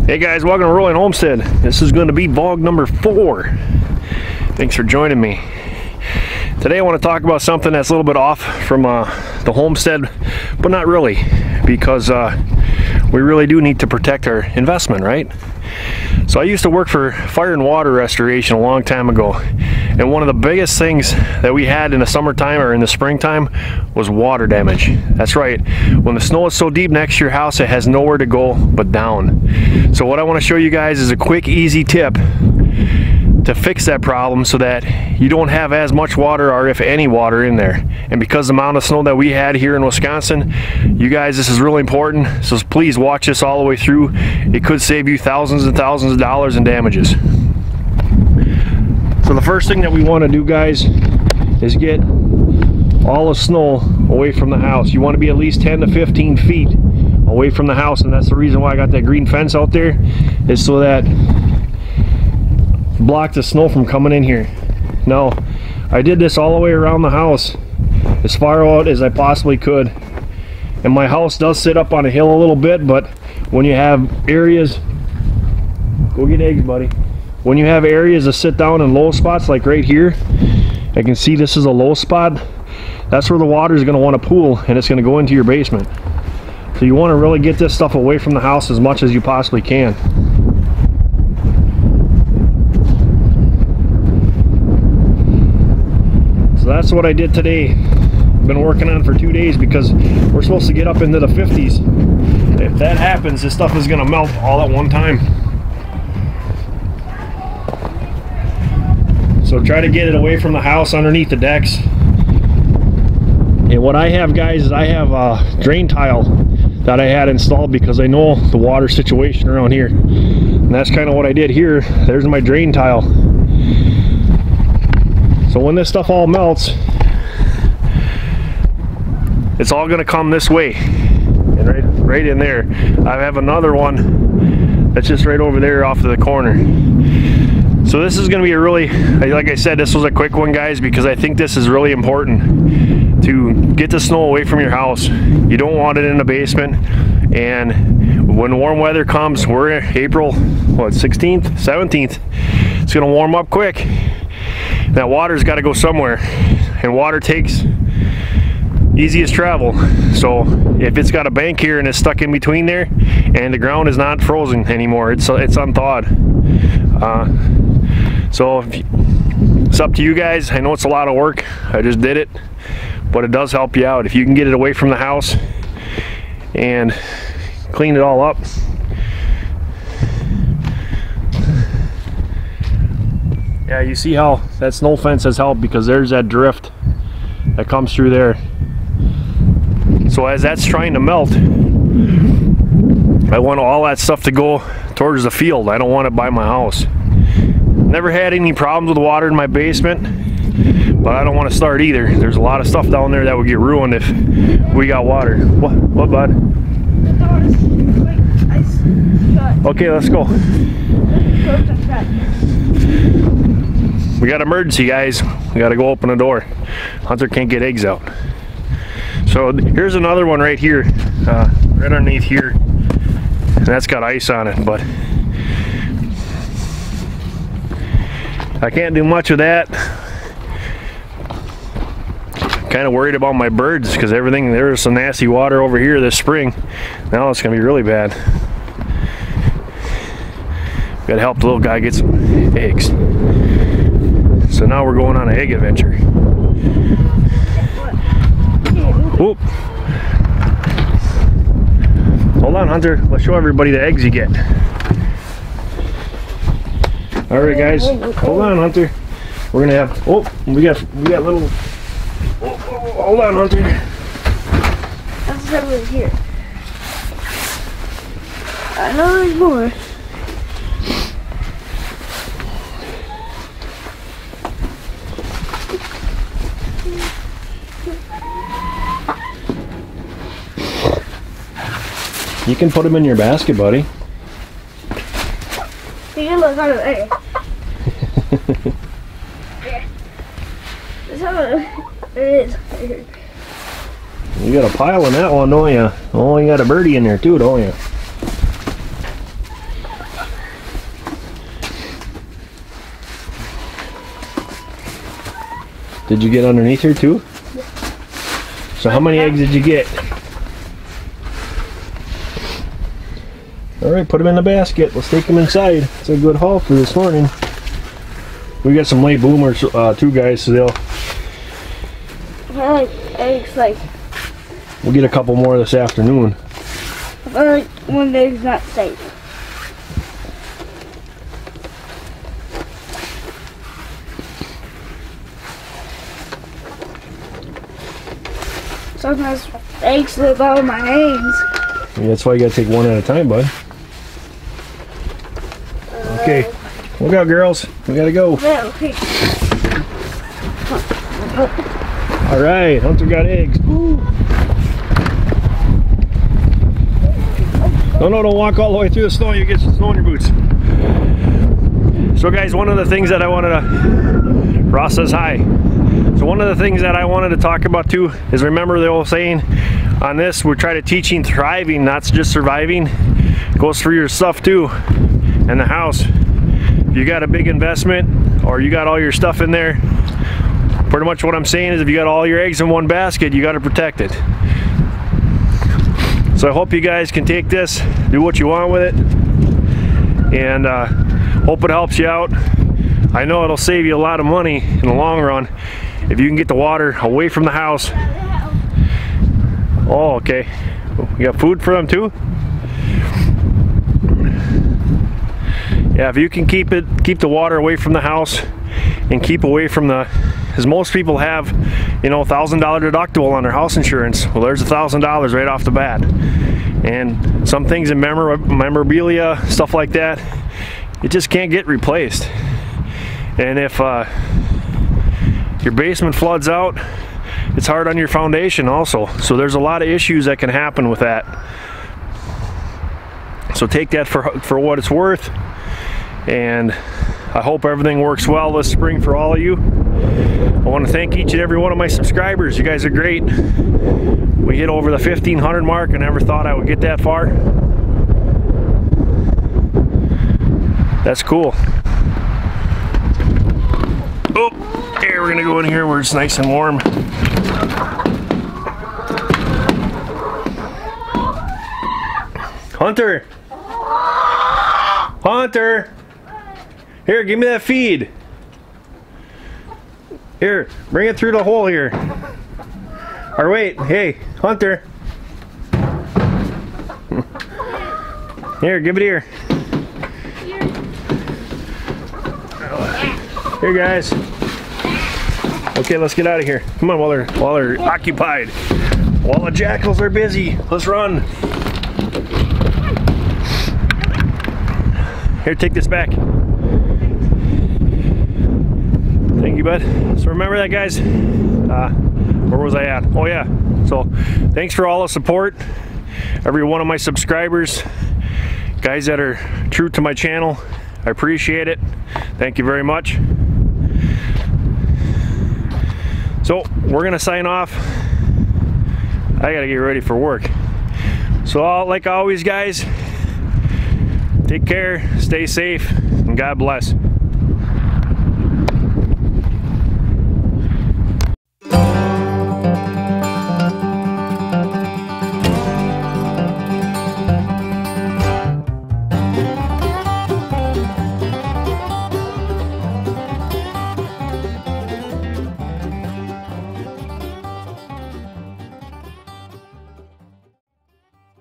Hey guys, welcome to Rolling Homestead. This is going to be vlog number 4. Thanks for joining me. Today I want to talk about something that's a little bit off from the homestead, but not really, because we really do need to protect our investment, right? So I used to work for fire and water restoration a long time ago, and one of the biggest things that we had in the summertime or in the springtime was water damage. That's right, when the snow is so deep next to your house, it has nowhere to go but down. So what I want to show you guys is a quick, easy tip to fix that problem so that you don't have as much water, or if any water, in there. And because the amount of snow that we had here in Wisconsin, you guys, this is really important, so please watch this all the way through. It could save you thousands and thousands of dollars in damages. So the first thing that we want to do, guys, is get all the snow away from the house. You want to be at least 10 to 15 feet away from the house, and that's the reason why I got that green fence out there, is so that block the snow from coming in here. Now, I did this all the way around the house, as far out as I possibly could, and my house does sit up on a hill a little bit, but when you have areas, go get eggs, buddy. When you have areas to sit down in low spots, like right here, I can see this is a low spot. That's where the water is going to want to pool, and it's going to go into your basement. So you want to really get this stuff away from the house as much as you possibly can. So that's what I did today. Been working on for 2 days because we're supposed to get up into the 50s. If that happens, this stuff is going to melt all at one time. So try to get it away from the house, underneath the decks. And what I have, guys, is I have a drain tile that I had installed because I know the water situation around here. And that's kind of what I did here. There's my drain tile. So when this stuff all melts, it's all going to come this way, and right in there. I have another one that's just right over there off to the corner. So this is going to be a really, like I said, this was a quick one, guys, because I think this is really important to get the snow away from your house. You don't want it in the basement, and when warm weather comes, we're in April, what, 16th, 17th, it's going to warm up quick. That water's got to go somewhere, and water takes easiest travel. So if it's got a bank here and it's stuck in between there, and the ground is not frozen anymore, it's unthawed. So it's up to you guys. I know it's a lot of work. I just did it, but it does help you out if you can get it away from the house and clean it all up. Yeah, you see how that snow fence has helped, because there's that drift that comes through there. So as that's trying to melt, I want all that stuff to go towards the field. I don't want it by my house. Never had any problems with water in my basement, but I don't want to start either. There's a lot of stuff down there that would get ruined if we got water. What, bud? The door is shut. Okay, let's go. We got emergency, guys. We got to go open the door. Hunter can't get eggs out. So here's another one right here, right underneath here, and that's got ice on it, but I can't do much of that. Kind of worried about my birds, because everything, there was some nasty water over here this spring. Now it's gonna be really bad. Gotta help the little guy get some eggs. So now we're going on an egg adventure. Whoop. Hold on, Hunter. Let's show everybody the eggs you get. All right, guys. Hold on, Hunter. We're gonna have. Oh, we got little. Oh, hold on, Hunter. That's everything here. I know there's more. You can put them in your basket, buddy. You can look under there. Yeah. There it is. You got a pile in that one, don't you? Oh, you got a birdie in there too, don't you? Did you get underneath here too? Yeah. So how many eggs did you get? All right, put them in the basket. Let's take them inside. It's a good haul for this morning. We got some late boomers too, guys, so they'll... I like eggs like... We'll get a couple more this afternoon. I like when the egg's not safe. Sometimes eggs slip out of my hands. Yeah, that's why you gotta take one at a time, bud. Okay, look out, girls. We gotta go. Yeah, okay. All right, Hunter got eggs. Woo. No, don't walk all the way through the snow. You get some snow in your boots. So, guys, one of the things that I wanted to... Ross says hi. So one of the things that I wanted to talk about too is, remember the old saying on this, we're trying to teaching thriving, not just surviving. It goes for your stuff too, and the house. If you got a big investment or you got all your stuff in there, pretty much what I'm saying is if you got all your eggs in one basket, you got to protect it. So I hope you guys can take this, do what you want with it, and hope it helps you out. I know it'll save you a lot of money in the long run if you can get the water away from the house. Oh, okay. We got food for them too? Yeah, if you can keep the water away from the house and keep away from the, because most people have, you know, $1,000 deductible on their house insurance. Well, there's $1,000 right off the bat. And some things in memorabilia, stuff like that, it just can't get replaced. And if your basement floods out, it's hard on your foundation also. So there's a lot of issues that can happen with that. So take that for what it's worth. And I hope everything works well this spring for all of you. I want to thank each and every one of my subscribers. You guys are great. We hit over the 1,500 mark. I never thought I would get that far. That's cool. Oh, here, we're gonna go in here where it's nice and warm. Hunter! Hunter! Here, give me that feed. Here, bring it through the hole here. Or wait, hey, Hunter. Here, give it here. Here, guys. Okay, let's get out of here. Come on, while they're occupied. While the jackals are busy, let's run. Here, take this back. Thank you, bud. So remember that, guys. Where was I at? Oh yeah. So thanks for all the support. Every one of my subscribers, guys that are true to my channel, I appreciate it. Thank you very much. So we're gonna sign off. I gotta get ready for work. So like always, guys, take care, stay safe, and God bless.